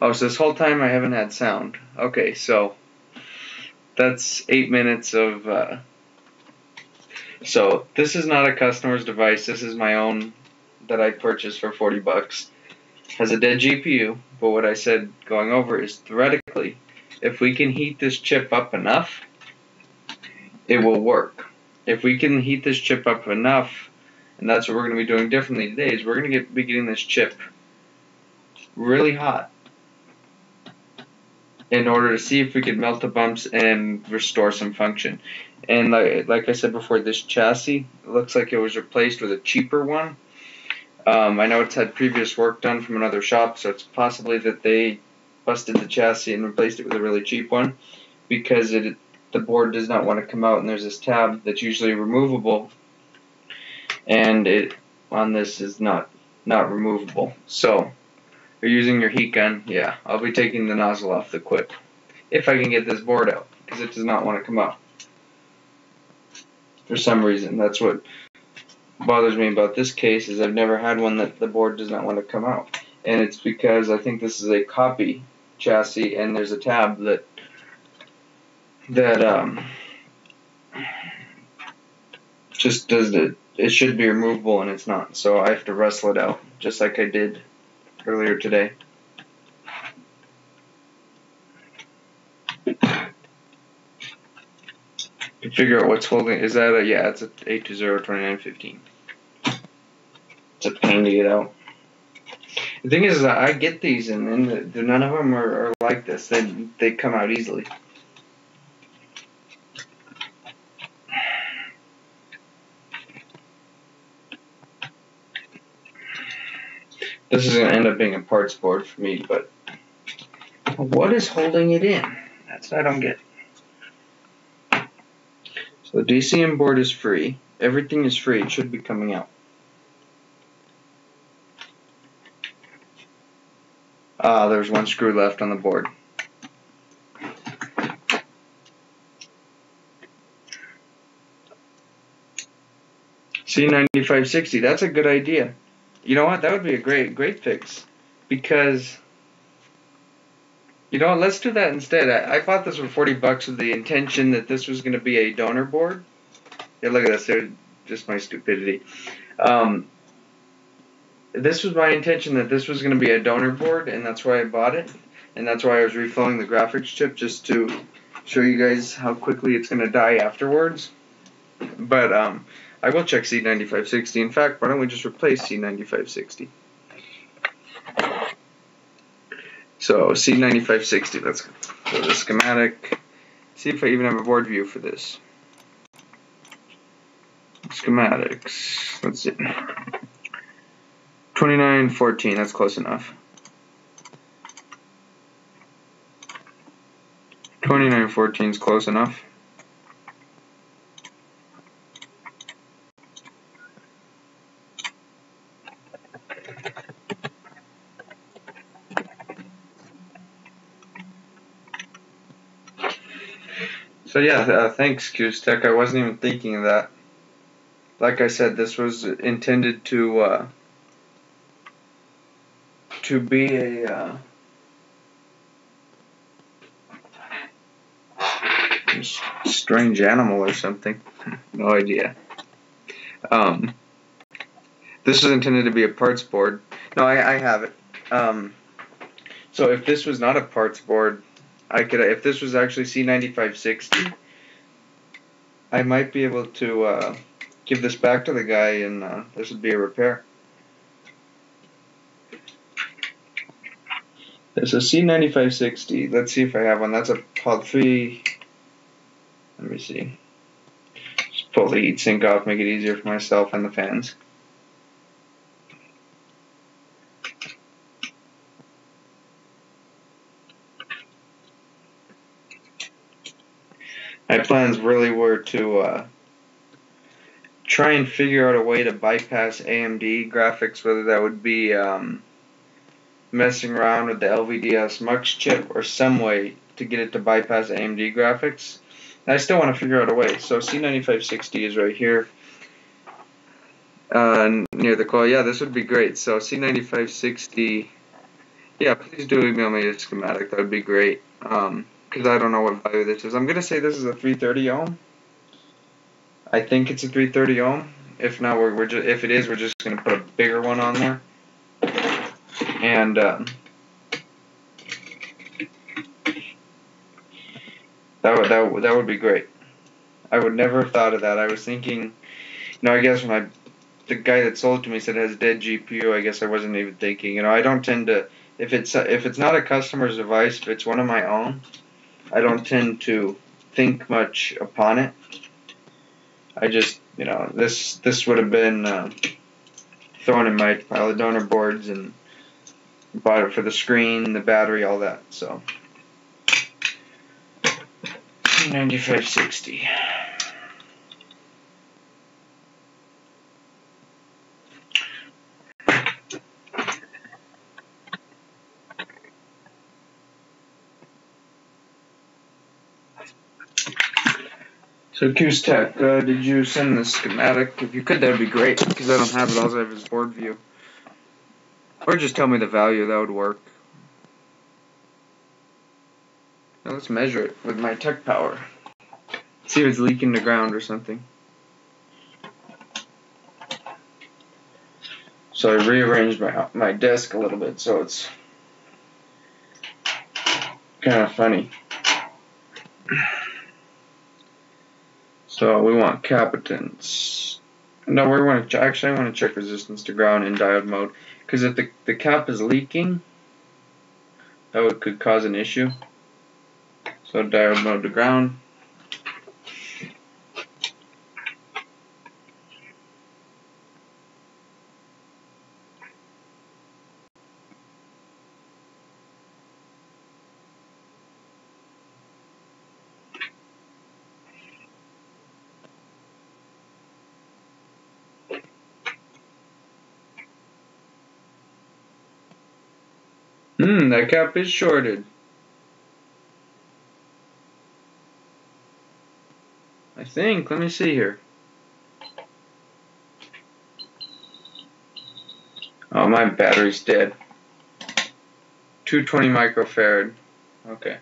Oh, so this whole time I haven't had sound. Okay, so that's 8 minutes of... So this is not a customer's device. This is my own that I purchased for 40 bucks. Has a dead GPU, but what I said going over is theoretically, if we can heat this chip up enough, it will work. If we can heat this chip up enough, and that's what we're going to be doing differently today, is we're going to be getting this chip really hot in order to see if we could melt the bumps and restore some function. And like I said before, this chassis looks like it was replaced with a cheaper one. I know it's had previous work done from another shop, so it's possibly that they busted the chassis and replaced it with a really cheap one, because the board does not want to come out, and there's this tab that's usually removable, and it on this is not removable. So you're using your heat gun. Yeah, I'll be taking the nozzle off the quip if I can get this board out, because it does not want to come out for some reason. That's what bothers me about this case, is I've never had one that the board does not want to come out, and it's because I think this is a copy chassis, and there's a tab that just does it should be removable, and it's not, so I have to wrestle it out just like I did earlier today. To figure out what's holding, is that yeah, it's a 8202915. It's a pain to get out. The thing is, I get these, and none of them are like this. They come out easily. This is going to end up being a parts board for me, but what is holding it in? That's what I don't get. So the DCM board is free. Everything is free. It should be coming out. There's one screw left on the board. C9560, that's a good idea. You know what? That would be a great fix, because you know what? Let's do that instead. I bought this for 40 bucks with the intention that this was going to be a donor board. Yeah, look at this. There's just my stupidity. This was my intention, that this was going to be a donor board, and that's why I bought it, and that's why I was refilling the graphics chip, just to show you guys how quickly it's going to die afterwards. But I will check C9560. In fact, why don't we just replace C9560? So C9560, let's go to the schematic. See if I even have a board view for this. Schematics, let's see. 2914, that's close enough. 2914 is close enough. So yeah, thanks QSTech. I wasn't even thinking of that. Like I said, this was intended to be a strange animal or something. No idea. This was intended to be a parts board. No, I have it. So if this was not a parts board, if this was actually C9560, I might be able to give this back to the guy, and this would be a repair. There's a C9560. Let's see if I have one. That's a pod 3. Let me see. Just pull the heatsink off, make it easier for myself and the fans. My plans really were to try and figure out a way to bypass AMD graphics, whether that would be messing around with the LVDS MUX chip or some way to get it to bypass AMD graphics. And I still want to figure out a way. So C9560 is right here near the coil. Yeah, this would be great. So C9560 Yeah, please do email me a schematic. That would be great. Because I don't know what value this is. I'm gonna say this is a 330 ohm. I think it's a 330 ohm. If not, we're just, if it is, we're just gonna put a bigger one on there. And that would be great. I would never have thought of that. I was thinking, I guess the guy that sold it to me said it has dead GPU. I guess I wasn't even thinking. I don't tend to, if it's not a customer's device, if it's one of my own, I don't tend to think much upon it. I just, this would have been thrown in my pile of donor boards, and bought it for the screen, the battery, all that. So 9560. So Q's Tech, did you send the schematic? If you could, that would be great, because I don't have it. All I have is board view. Or just tell me the value, that would work. Now let's measure it with my tech power. See if it's leaking the ground or something. So I rearranged my desk a little bit, so it's kind of funny. So we want capacitance. No, I want to check resistance to ground in diode mode, because if the cap is leaking, that could cause an issue. So diode mode to ground. That cap is shorted. I think. Let me see here. Oh, my battery's dead. 220 microfarad. Okay.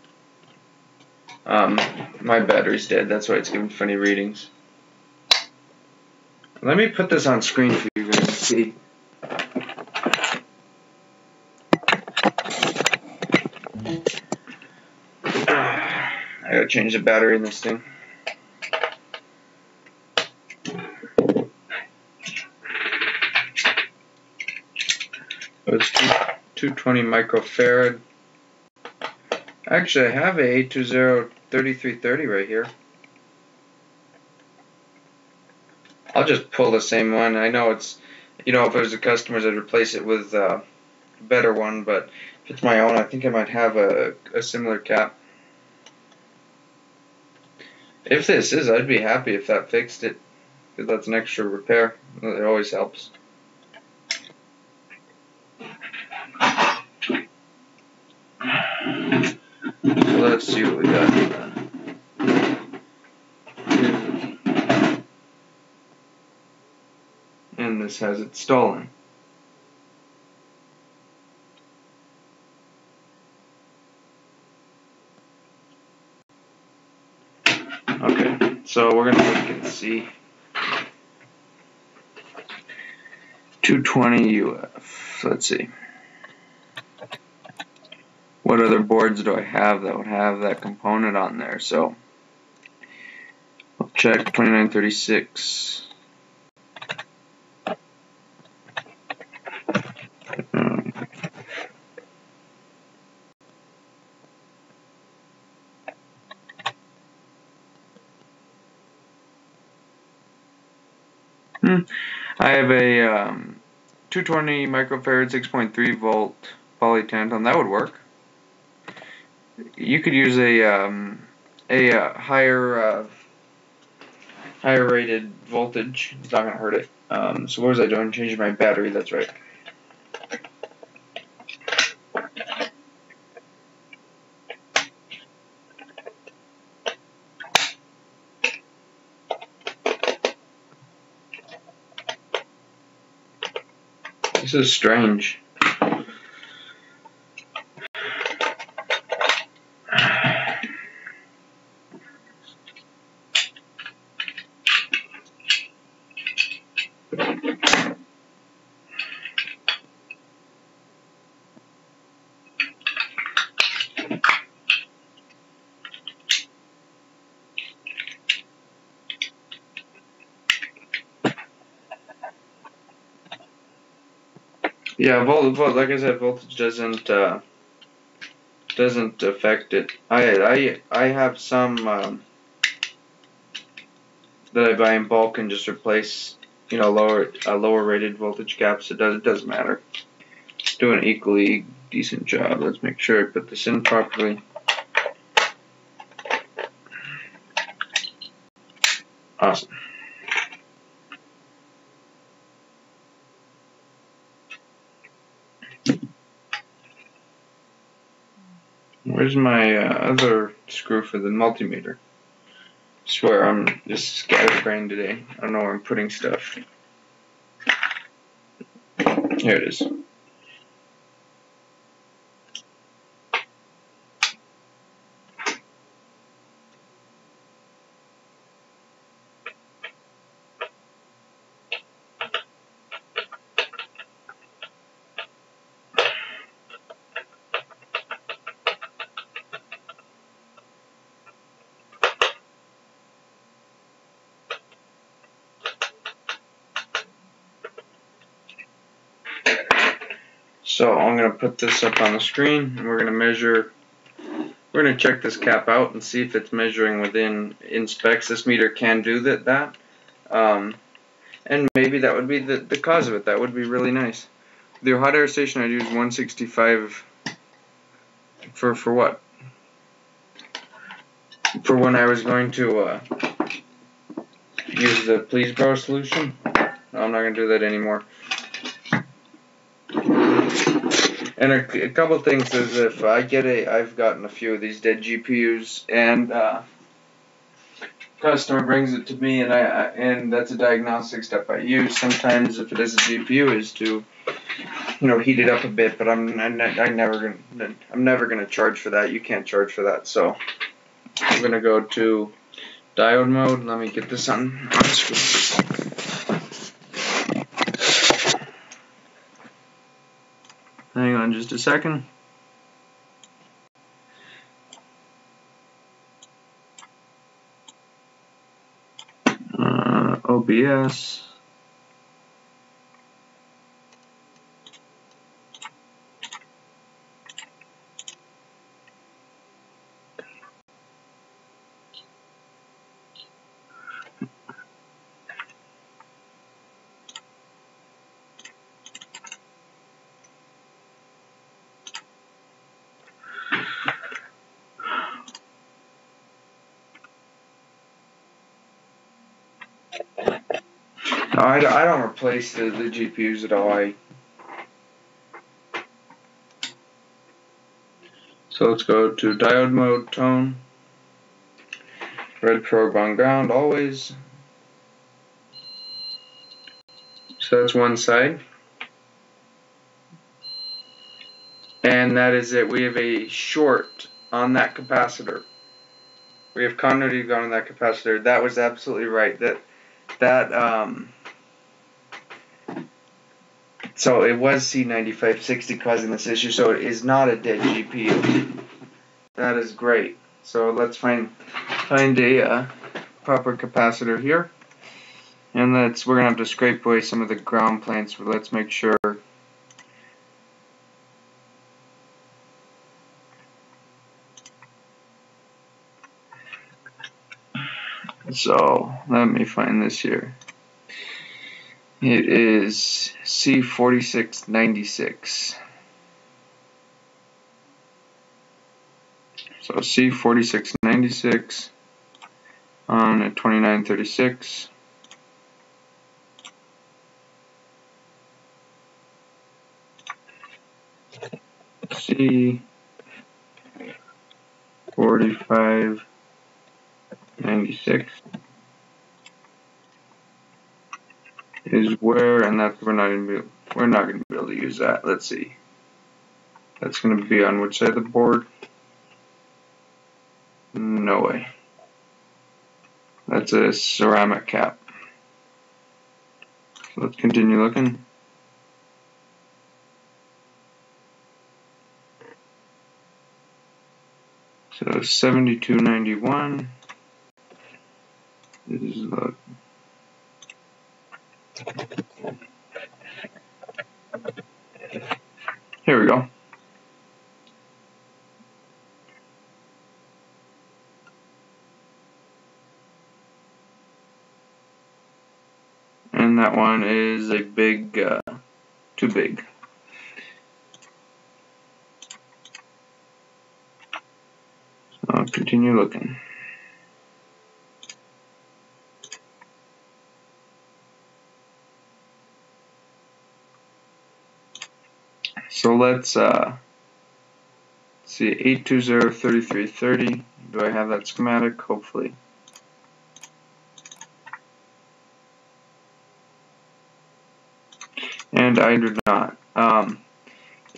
My battery's dead. That's why it's giving funny readings. Let me put this on screen for you guys to see. I gotta change the battery in this thing. It's 220 microfarad. Actually, I have a 820 3330 right here. I'll just pull the same one. I know it's, if it was a customer's, I'd replace it with a better one, but if it's my own, I think I might have a similar cap. If this is, I'd be happy if that fixed it, because that's an extra repair. It always helps. So let's see what we got. And this has it stolen. Okay, so we're gonna look and see. 220 UF. Let's see. What other boards do I have that would have that component on there? So I'll check 2936. I have a 220 microfarad 6.3 volt polytantalum. That would work. You could use a higher rated voltage. It's not gonna hurt it. So what was I doing? Changing my battery. That's right. This is strange. Yeah, like I said, voltage doesn't affect it. I have some that I buy in bulk and just replace, you know, lower rated voltage caps. It doesn't matter. It's doing an equally decent job. Let's make sure I put this in properly. Awesome. Where's my other screw for the multimeter? I swear I'm just scatterbrained today. I don't know where I'm putting stuff. Here it is. So I'm going to put this up on the screen, and we're going to measure. We're going to check this cap out and see if it's measuring within specs. This meter can do that. And maybe that would be the cause of it. That would be really nice. With your hot air station, I'd use 165 for what? For when I was going to use the Please Bro solution. No, I'm not going to do that anymore. And a couple things is if I've gotten a few of these dead GPUs, and customer brings it to me, and that's a diagnostic step I use. Sometimes if it is a GPU, is to, you know, heat it up a bit, but I'm never gonna charge for that. You can't charge for that. So I'm gonna go to diode mode. Let me get this on screen. Hang on just a second. OBS. No, I don't replace the GPUs at all. So let's go to diode mode, tone, red probe on ground always. So that's one side. And that is it. We have a short on that capacitor. We have continuity gone on that capacitor. That was absolutely right. So it was C9560 causing this issue, so it is not a dead GPU. That is great. So let's find a proper capacitor here. And we're going to have to scrape away some of the ground planes, but let's make sure. So let me find this here. It is C4696. So C4696 on a 2936. C4596 is where, and that we're not gonna be able to use that. Let's see. That's gonna be on which side of the board? No way. That's a ceramic cap. So let's continue looking. So 7291 is the and that one is a big, too big. So I'll continue looking. So let's see, 820-3330. Do I have that schematic? Hopefully. And I do not.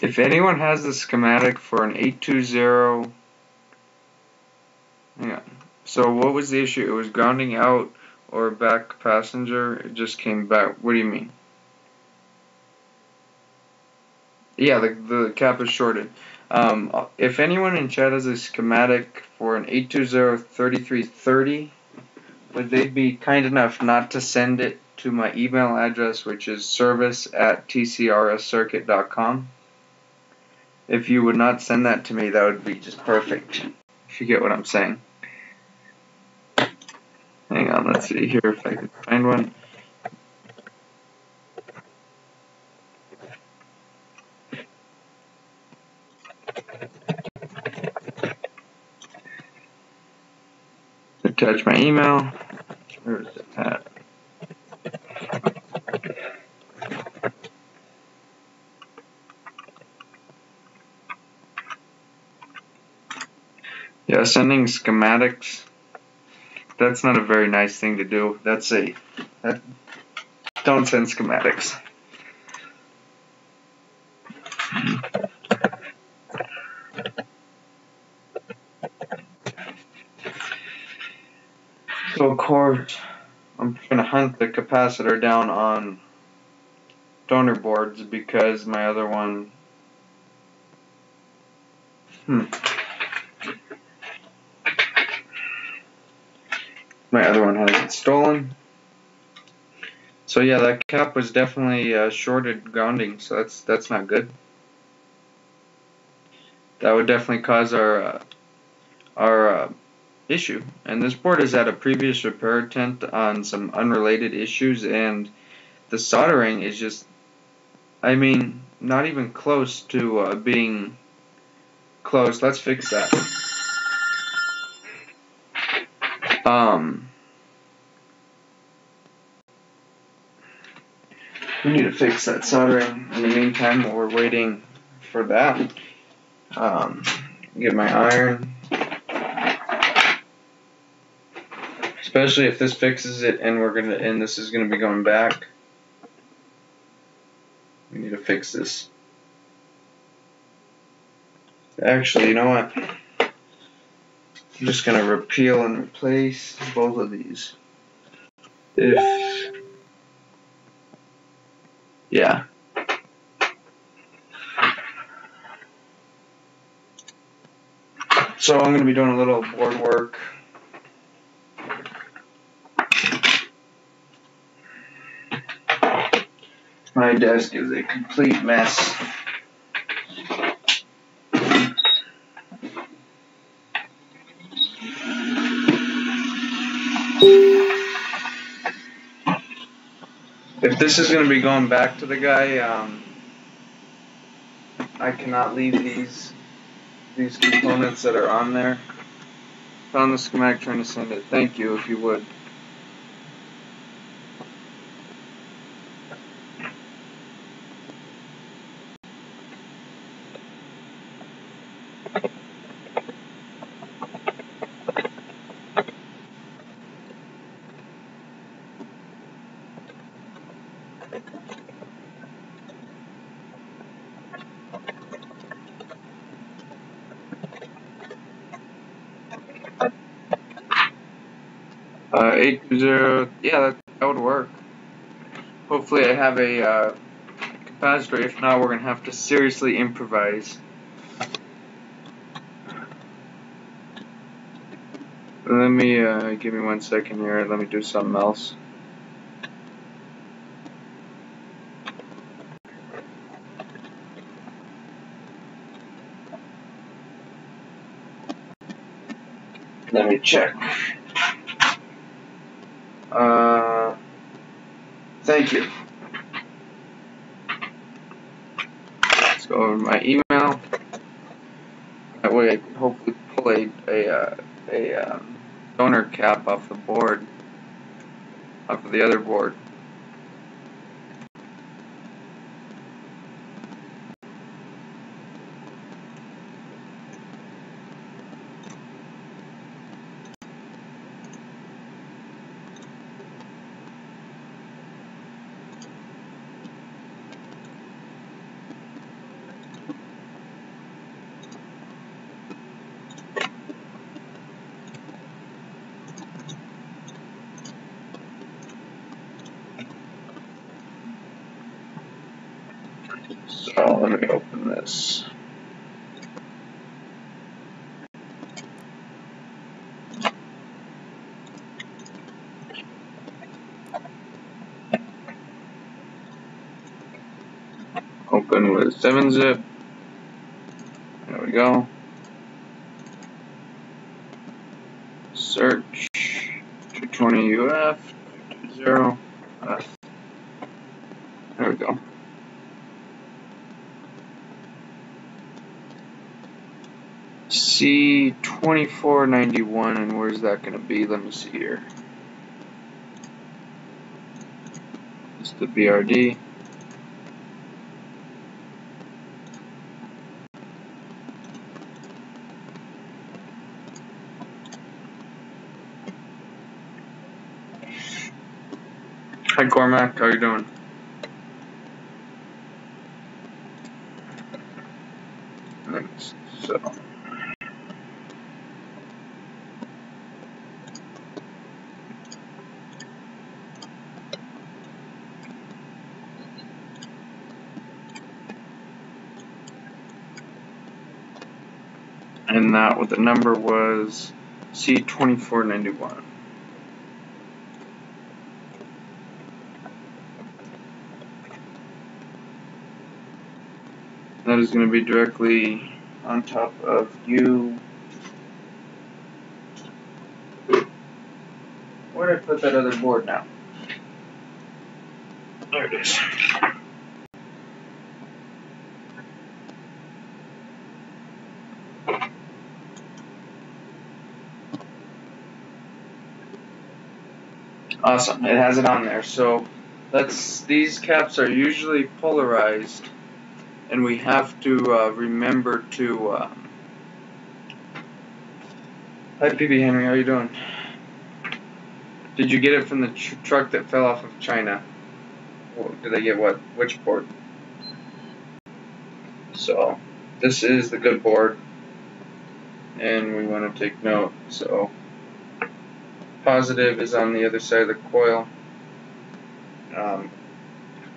If anyone has the schematic for an 820, hang on. So what was the issue? It was grounding out or back capacitor. It just came back. What do you mean? Yeah, the cap is shorted. If anyone in chat has a schematic for an 820-3330, would they be kind enough not to send it to my email address, which is service@tcrscircuit.com? If you would not send that to me, that would be just perfect. If you get what I'm saying. Hang on, let's see here if I can find one. Attach my email. Where is it at? Yeah, sending schematics, that's not a very nice thing to do. Don't send schematics. So of course, I'm trying to hunt the capacitor down on donor boards because my other one, has it stolen. So yeah, that cap was definitely shorted grounding, so that's not good. That would definitely cause our issue. And this board has had a previous repair attempt on some unrelated issues, and the soldering is just, I mean, not even close to being close. Let's fix that. We need to fix that soldering. In the meantime, while we're waiting for that, get my iron. Especially if this fixes it and this is gonna be going back. We need to fix this. Actually, you know what? I'm just gonna repeal and replace both of these. Yeah. So I'm gonna be doing a little board work. My desk is a complete mess. If this is going to be going back to the guy, I cannot leave these components that are on there. Found the schematic, trying to send it. Thank you, if you would. Uh, 820, yeah, that would work. Hopefully I have a capacitor. If not, we're going to have to seriously improvise. Let me, give me 1 second here. Let me do something else. Let me check. Thank you. Let's go over to my email. That way I can hopefully pull a donor cap off the board, off of the other board. So let me open this. Open with 7-zip. There we go. Search 220 UF 20 F. There we go. C2491, and where's that going to be? Let me see here. It's the BRD. Hi Cormac, how you doing? Thanks. So. And that what the number was C2491. That is going to be directly on top of you. Where did I put that other board now? There it is. Awesome, it has it on there. So these caps are usually polarized, and we have to remember to. Hi PB Henry, how you doing? Did you get it from the truck that fell off of China? Did they get what? Which board? So this is the good board, and we want to take note. So positive is on the other side of the coil.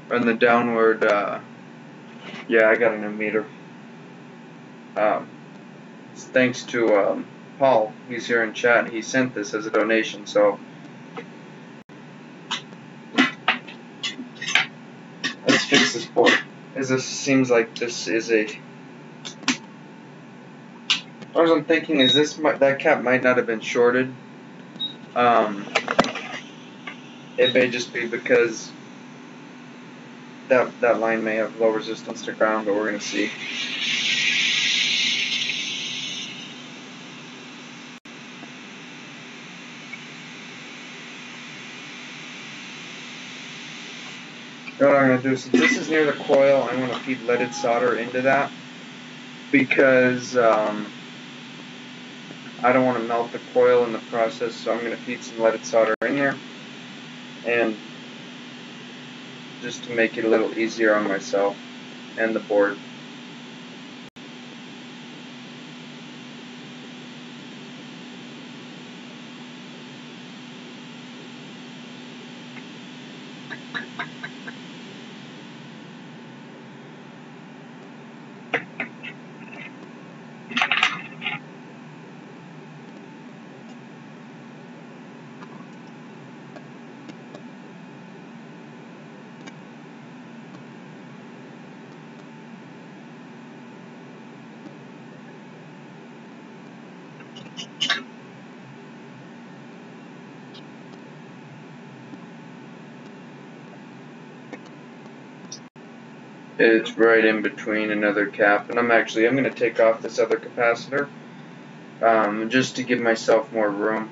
Run the downward. Yeah, I got a new meter. Thanks to Paul. He's here in chat. He sent this as a donation. So let's fix this board. This seems like this is a. What I'm thinking is that cap might not have been shorted. It may just be because that line may have low resistance to ground, but we're going to see. What I'm going to do, since this is near the coil, I'm going to feed leaded solder into that because I don't want to melt the coil in the process, so I'm going to feed some leaded solder in there, and just to make it a little easier on myself and the board. It's right in between another cap, and I'm going to take off this other capacitor just to give myself more room.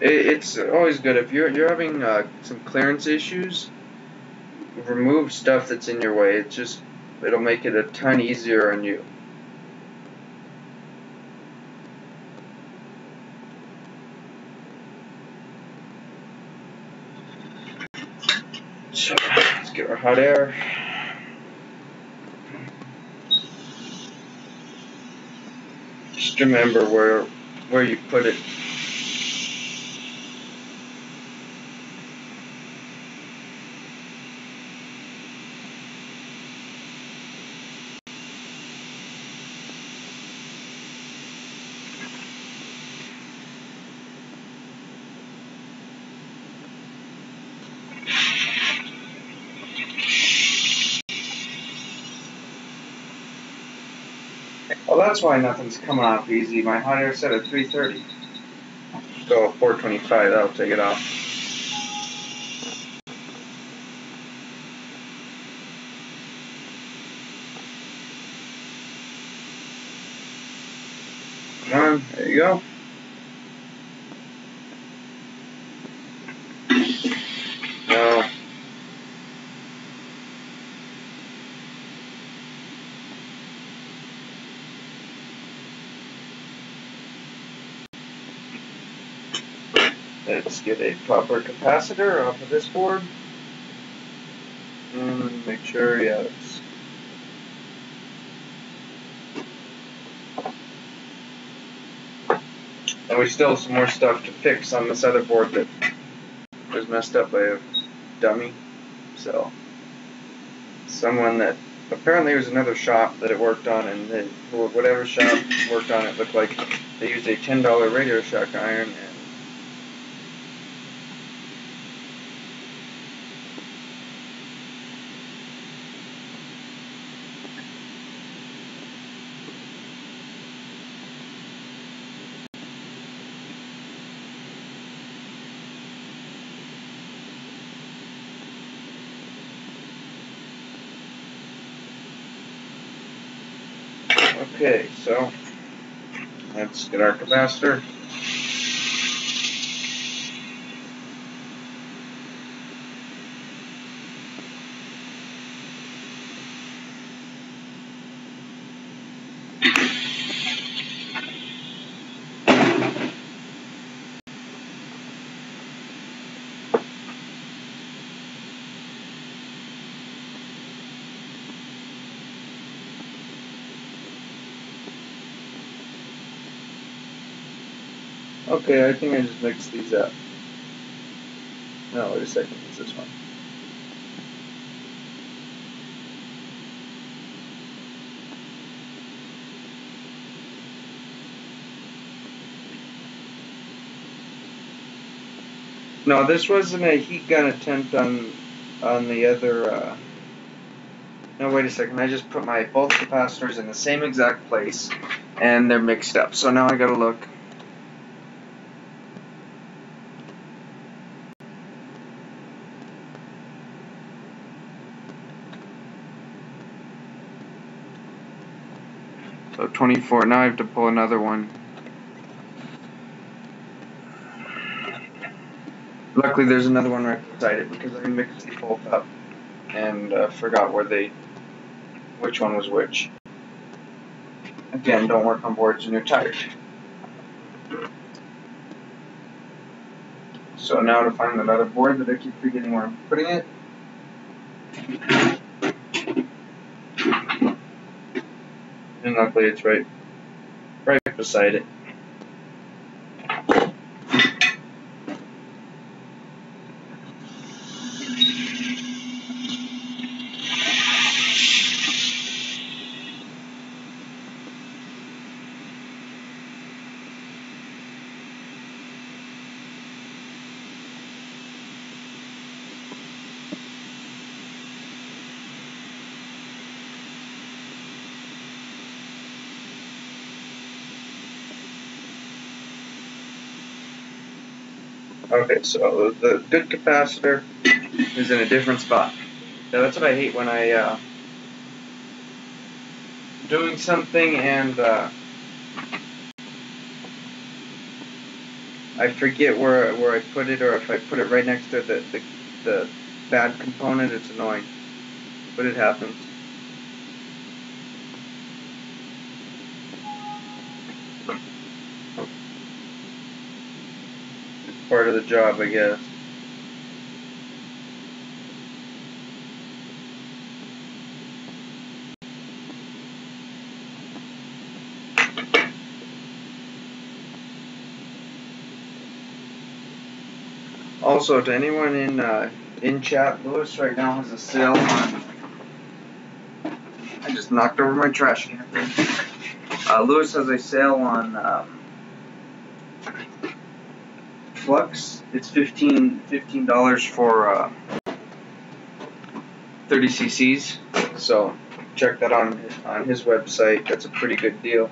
It's always good if you're having some clearance issues. Remove stuff that's in your way. It'll make it a ton easier on you. So let's get our hot air. Just remember where you put it. Well, that's why nothing's coming off easy. My hot air set at 330. Go at 425, that'll take it off. Come on, there you go. No. Let's get a proper capacitor off of this board. And make sure, yeah, it's... And we still have some more stuff to fix on this other board that was messed up by a dummy. So, someone that apparently it was another shop that it worked on, and whatever shop worked on it looked like they used a $10 Radio Shack iron. And okay, so let's get our capacitor. Okay, I think I just mixed these up. No, wait a second, it's this one. No, this wasn't a heat gun attempt on the other, no, wait a second, I just put my both capacitors in the same exact place, and they're mixed up, so now I gotta look. So 24, now I have to pull another one. Luckily there's another one right beside it because I mixed the both up and forgot which one was which. Again, don't work on boards when you're tired. So now to find another board that I keep forgetting where I'm putting it. And luckily it's right beside it. Okay, so the good capacitor is in a different spot. Now that's what I hate when I doing something and I forget where I put it, or if I put it right next to the bad component, it's annoying. But it happens. It's part of the job, I guess. Also, to anyone in chat, Lewis right now has a sale on. I just knocked over my trash can. Lewis has a sale on Flux. It's $15 for 30 cc's. So check that on his website. That's a pretty good deal.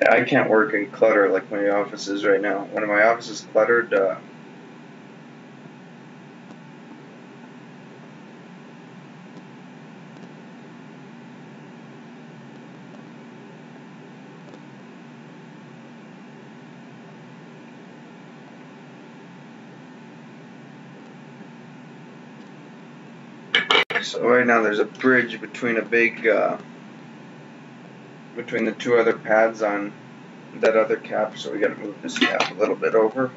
Yeah, I can't work in clutter like my office is right now. When my office is cluttered, so right now there's a bridge between between the two other pads on that other cap, so we gotta move this cap a little bit over.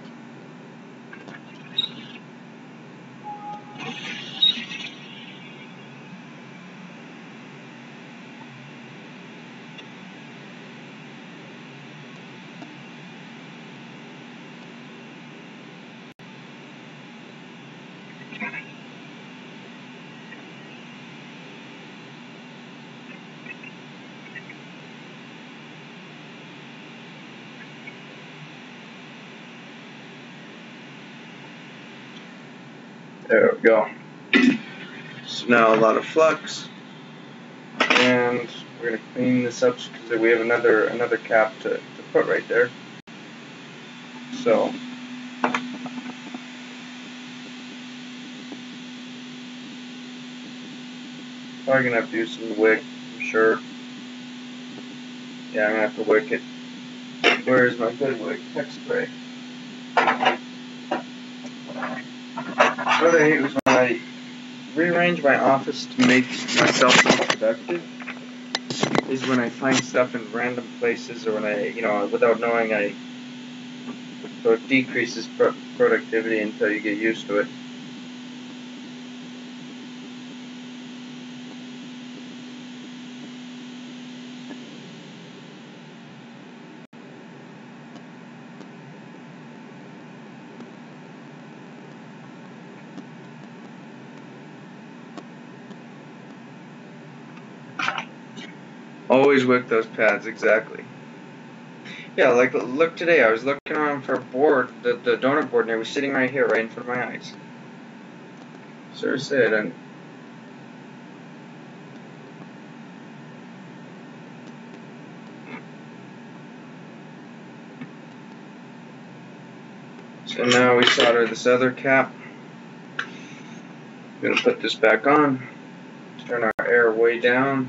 There we go. So now a lot of flux, and we're gonna clean this up because we have another cap to put right there. So probably gonna have to use some wick, I'm sure. Yeah, I'm gonna have to wick it. Where's my good wick? Tech spray. What I hate was when I rearrange my office to make myself more productive is when I find stuff in random places, or when without knowing, so it decreases productivity until you get used to it. Always wick those pads, exactly. Yeah, like look today, I was looking around for a board, the donut board, and it was sitting right here, right in front of my eyes. Seriously, I don't. So now we solder this other cap. I'm gonna put this back on. Turn our air way down.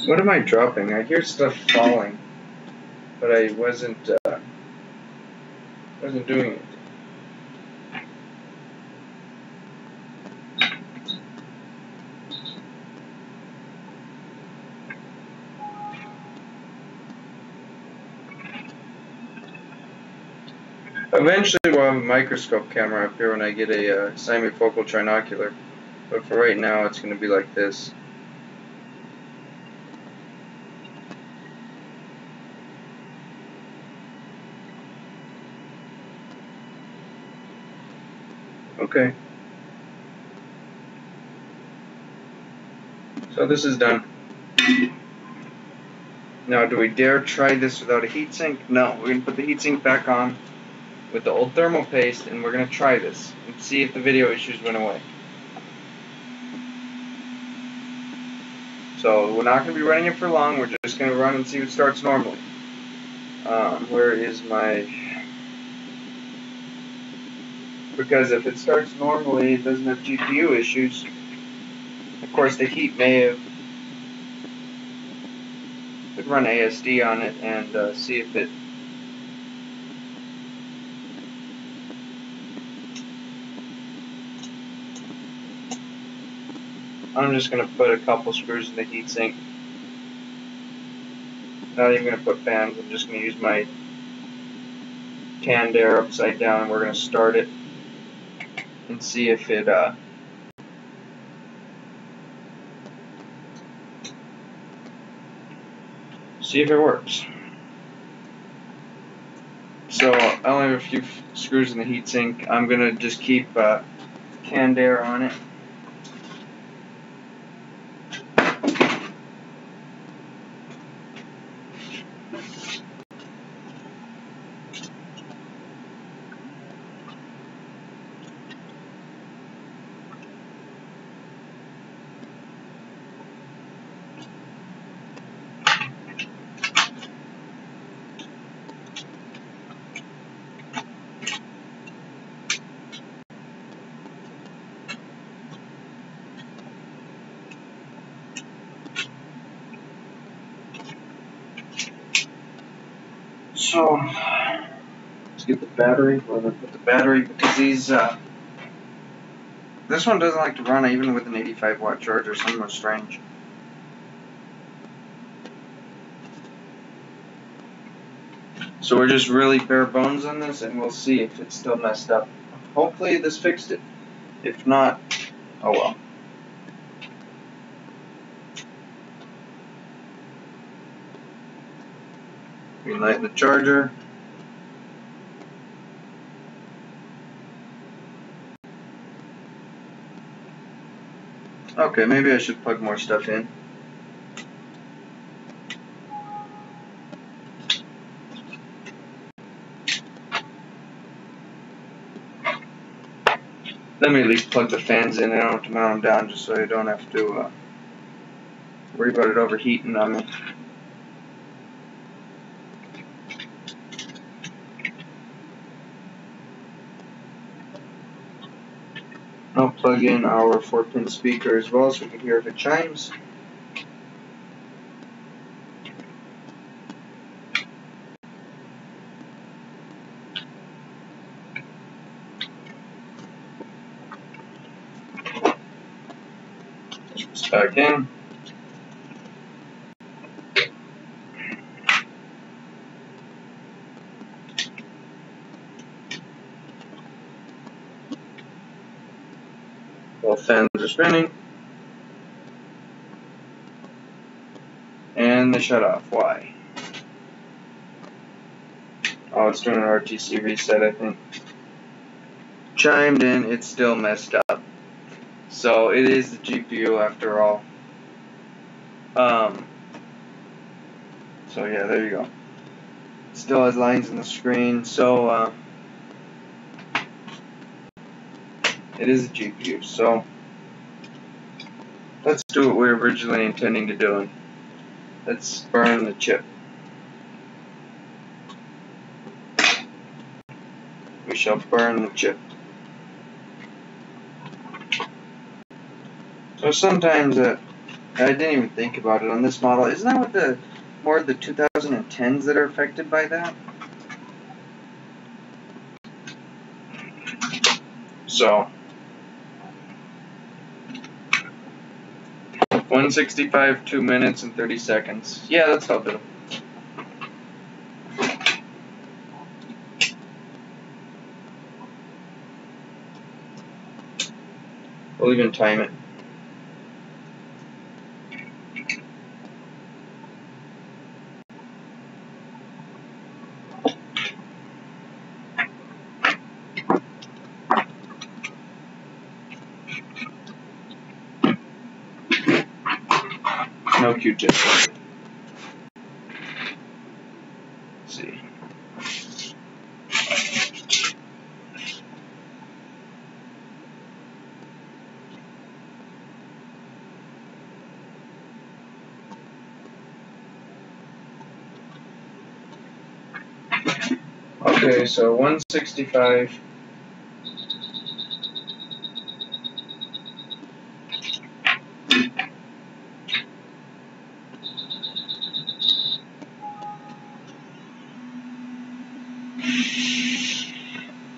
What am I dropping? I hear stuff falling, but I wasn't doing it. Eventually we'll have a microscope camera up here when I get a semifocal trinocular, but for right now it's going to be like this. Okay. So this is done. Now, do we dare try this without a heatsink? No, we're going to put the heatsink back on with the old thermal paste, and we're going to try this and see if the video issues went away. So we're not going to be running it for long, we're just going to run and see if it starts normally. Where is my... Because if it starts normally, it doesn't have GPU issues. Of course, the heat may have... Could run ASD on it and see if it... I'm just going to put a couple screws in the heatsink. Not even going to put fans, I'm just going to use my canned air upside down, and we're going to start it and see if it works. So I only have a few screws in the heatsink. I'm going to just keep canned air on it. So let's get the battery. We're going to put the battery because these. This one doesn't like to run even with an 85 watt charger. Somewhat strange. So we're just really bare bones on this, and we'll see if it's still messed up. Hopefully this fixed it. If not, oh well. Relight the charger. Okay, maybe I should plug more stuff in. Let me at least plug the fans in. I don't have to mount them down just so I don't have to worry about it overheating on me. I'll plug in our 4-pin speaker as well so we can hear if it chimes. Put this back in. Both fans are spinning. And they shut off. Why? Oh, it's doing an RTC reset, I think. Chimed in, it's still messed up. So it is the GPU after all. So yeah, there you go. It still has lines in the screen, so it is a GPU. So let's do what we were originally intending to do. Let's burn the chip. We shall burn the chip. So sometimes I didn't even think about it on this model. Isn't that what the more of the 2010s that are affected by that? So 165, 2 minutes and 30 seconds. Yeah, that's how I'll do. We'll even time it. No Q-tip. Let's see. Okay, so 165.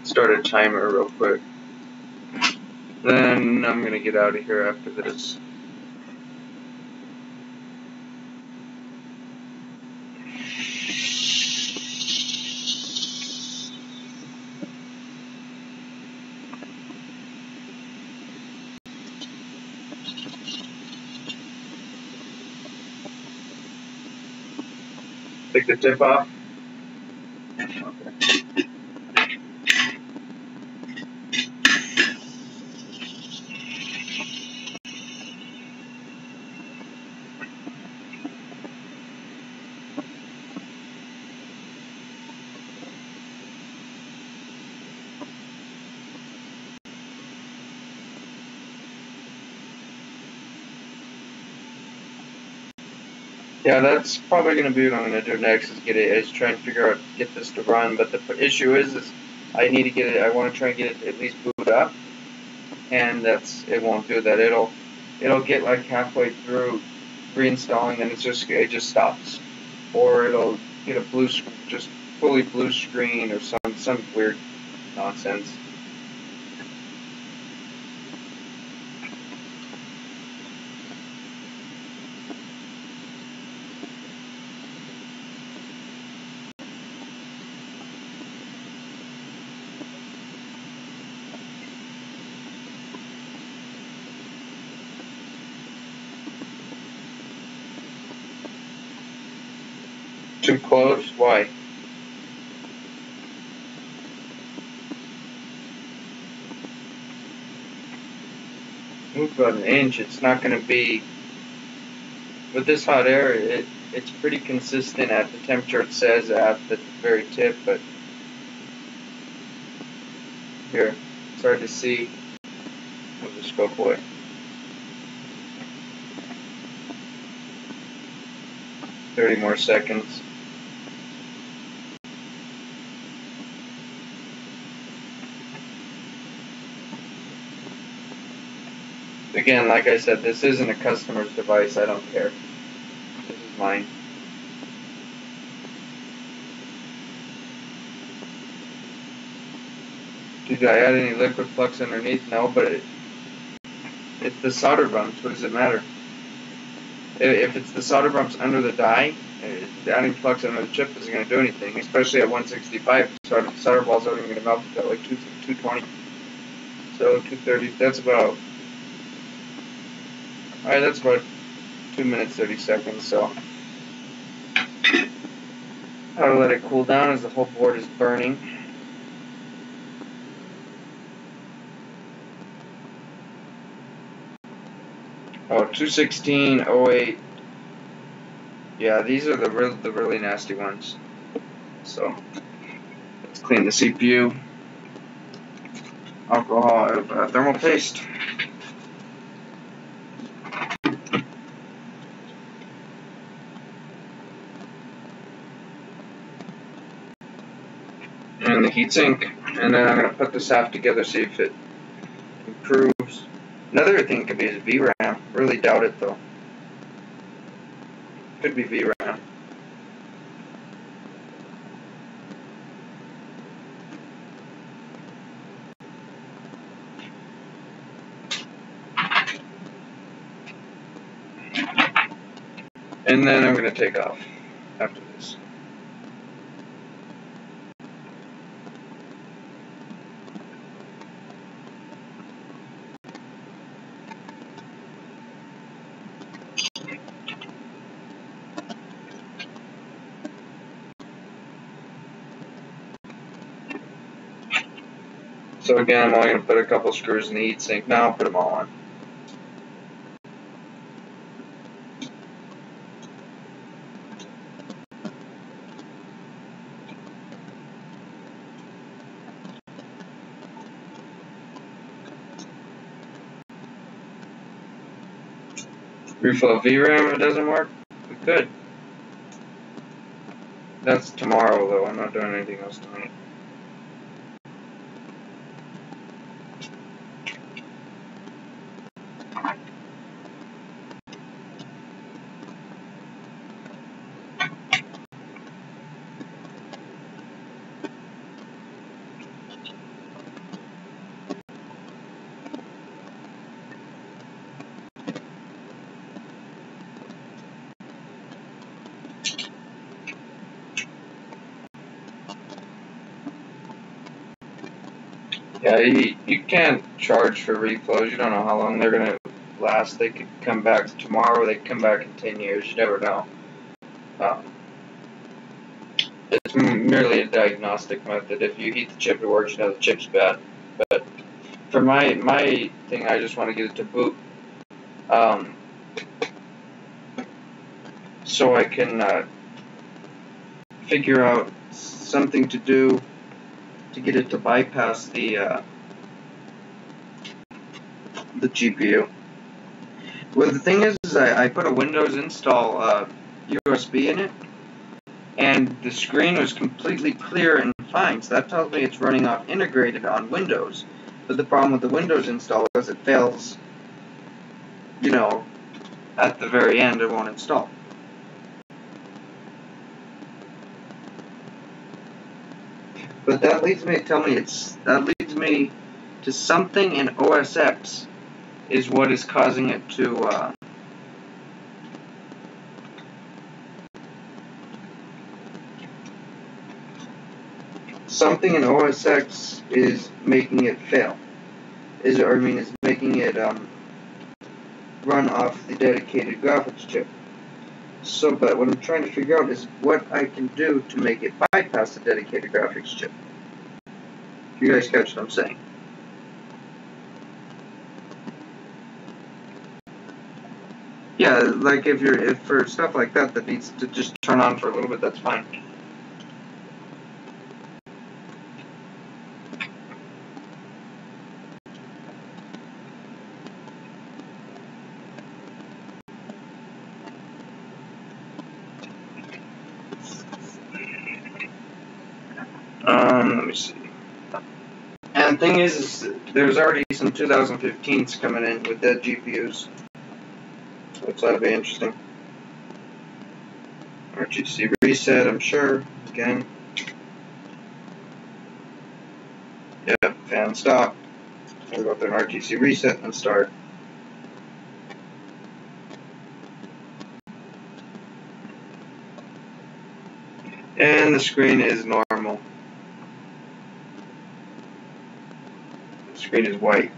Start a timer real quick. Then I'm gonna get out of here after this. Take the tip off. Okay. Yeah, that's probably going to be what I'm going to do next is try and figure out, get this to run. But the issue is I need to get it, I want to try and get it at least boot up. And it won't do that. It'll get like halfway through reinstalling and it just stops. Or it'll get a just fully blue screen or some weird nonsense. Too close? Why? Move about an inch. It's not going to be. With this hot air, it's pretty consistent at the temperature it says at the very tip, but here, it's hard to see. Move the scope away. $30 more seconds. Again, like I said, this isn't a customer's device. I don't care. This is mine. Did I add any liquid flux underneath? No, but it's the solder bumps. What does it matter? If it's the solder bumps under the die, adding flux under the chip isn't going to do anything, especially at 165. Solder balls aren't even going to melt at like 220. So 230, that's about, alright, that's about 2 minutes, 30 seconds, so. how to let it cool down as the whole board is burning. Oh, 21608. Yeah, these are the really nasty ones. So let's clean the CPU. Alcohol, thermal paste. And the heatsink, and then I'm going to put this half together, see if it improves. Another thing could be is VRAM. Really doubt it though. Could be VRAM. And then I'm going to take off after this. So again, I'm only going to put a couple screws in the heatsink. Now I'll put them all on. Refill VRAM if it doesn't work? We could. That's tomorrow though, I'm not doing anything else tonight. Yeah, you can't charge for reflows. You don't know how long they're going to last. They could come back tomorrow, they could come back in 10 years. You never know. It's merely a diagnostic method. If you heat the chip, it works. You know the chip's bad. But for my thing, I just want to get it to boot. So I can figure out something to do to get it to bypass the GPU. Well, the thing is I put a Windows install USB in it, and the screen was completely clear and fine, so that tells me it's running off integrated on Windows. But the problem with the Windows install is it fails, you know, at the very end it won't install. But that leads me to something in OS X is what is causing it to something in OS X is making it fail. Is making it run off the dedicated graphics chip. So, but what I'm trying to figure out is what I can do to make it bypass the dedicated graphics chip. You guys catch what I'm saying? Yeah, like if for stuff like that needs to just turn on for a little bit, that's fine. Let me see. And the thing is there's already some 2015s coming in with dead GPUs. Which that'll be interesting. RGC reset, I'm sure. Again. Yep, fan stop. We'll go through an RGC reset and start. And the screen is normal. The screen is white.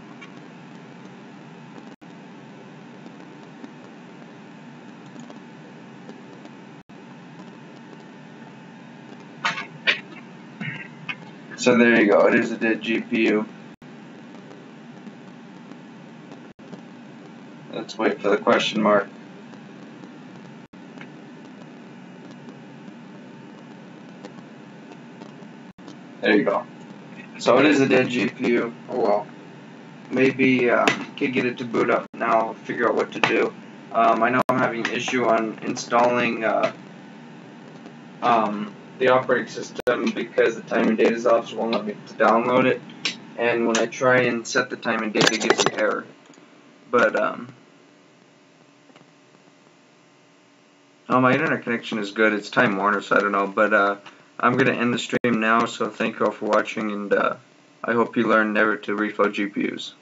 So there you go, it is a dead GPU. Let's wait for the question mark. There you go. So it is a dead GPU. Oh well. Maybe could get it to boot up now, figure out what to do. I know I'm having an issue on installing the operating system because the time and date is off, so it won't let me to download it. And when I try and set the time and date, it gives an error. But my internet connection is good. It's Time Warner, so I don't know. But I'm gonna end the stream now. So thank you all for watching, and I hope you learn never to reflow GPUs.